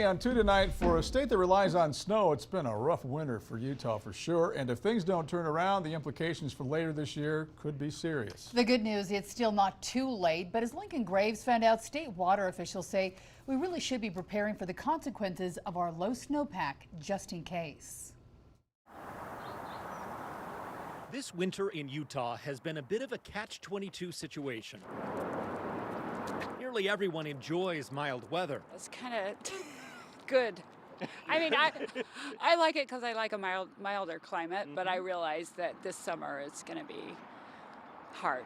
Danny on 2 tonight. For a state that relies on snow, it's been a rough winter for Utah for sure. And if things don't turn around, the implications for later this year could be serious. The good news, it's still not too late. But as Lincoln Graves found out, state water officials say we really should be preparing for the consequences of our low snowpack just in case. This winter in Utah has been a bit of a catch-22 situation. Nearly everyone enjoys mild weather. It's kind of good. I mean, I like it because I like a milder climate, but I realize that this summer it's going to be hard.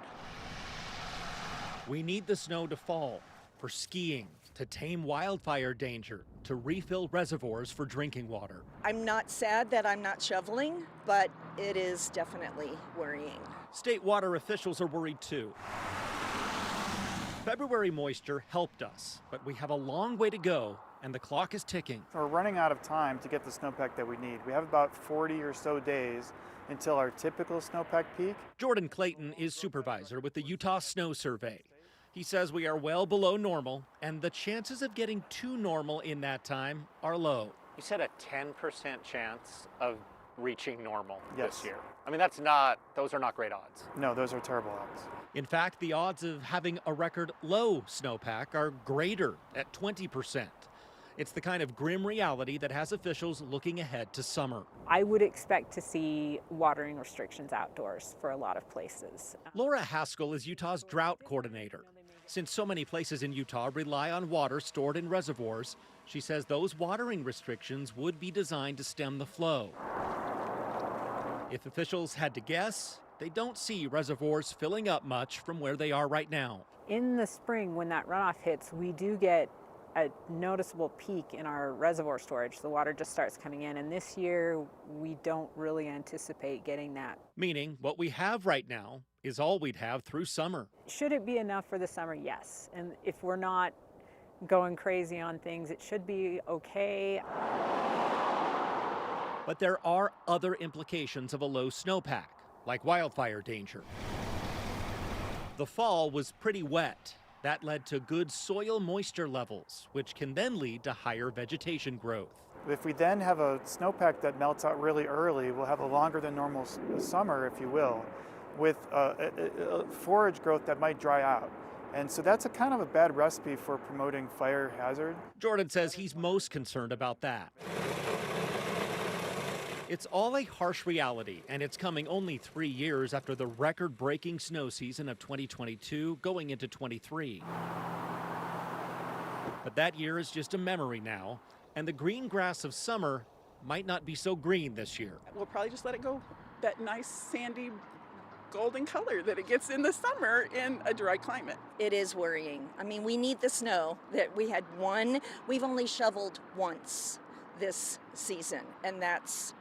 We need the snow to fall for skiing, to tame wildfire danger, to refill reservoirs for drinking water. I'm not sad that I'm not shoveling, but it is definitely worrying. State water officials are worried too. February moisture helped us, but we have a long way to go and the clock is ticking. We're running out of time to get the snowpack that we need. We have about 40 or so days until our typical snowpack peak. Jordan Clayton is supervisor with the Utah Snow Survey. He says we are well below normal and the chances of getting to normal in that time are low. You said a 10% chance of reaching normal Yes. this year. I mean, those are not great odds. No, those are terrible odds. In fact, the odds of having a record low snowpack are greater at 20%. It's the kind of grim reality that has officials looking ahead to summer. I would expect to see watering restrictions outdoors for a lot of places. Laura Haskell is Utah's drought coordinator. Since so many places in Utah rely on water stored in reservoirs, she says those watering restrictions would be designed to stem the flow. If officials had to guess, they don't see reservoirs filling up much from where they are right now. In the spring, when that runoff hits, we do get a noticeable peak in our reservoir storage. The water just starts coming in, and this year we don't really anticipate getting that. Meaning what we have right now is all we'd have through summer. Should it be enough for the summer? Yes. And if we're not going crazy on things, it should be okay. But there are other implications of a low snowpack, like wildfire danger. The fall was pretty wet. That led to good soil moisture levels, which can then lead to higher vegetation growth. If we then have a snowpack that melts out really early, we'll have a longer than normal summer, if you will, with forage growth that might dry out. And so that's a kind of a bad recipe for promoting fire hazard. Jordan says he's most concerned about that. It's all a harsh reality, and it's coming only 3 years after the record-breaking snow season of 2022 going into 23. But that year is just a memory now, and the green grass of summer might not be so green this year. We'll probably just let it go that nice sandy golden color that it gets in the summer in a dry climate. It is worrying. I mean, we need the snow that we had we've only shoveled once this season, and that's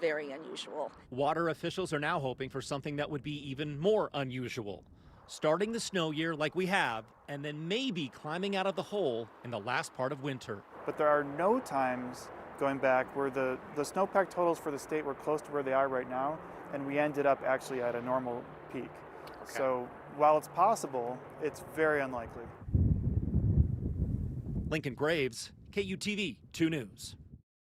very unusual. Water officials are now hoping for something that would be even more unusual. Starting the snow year like we have, and then maybe climbing out of the hole in the last part of winter. But there are no times going back where the snowpack totals for the state were close to where they are right now, and we ended up actually at a normal peak. Okay. So while it's possible, it's very unlikely. Lincoln Graves, KUTV 2 News.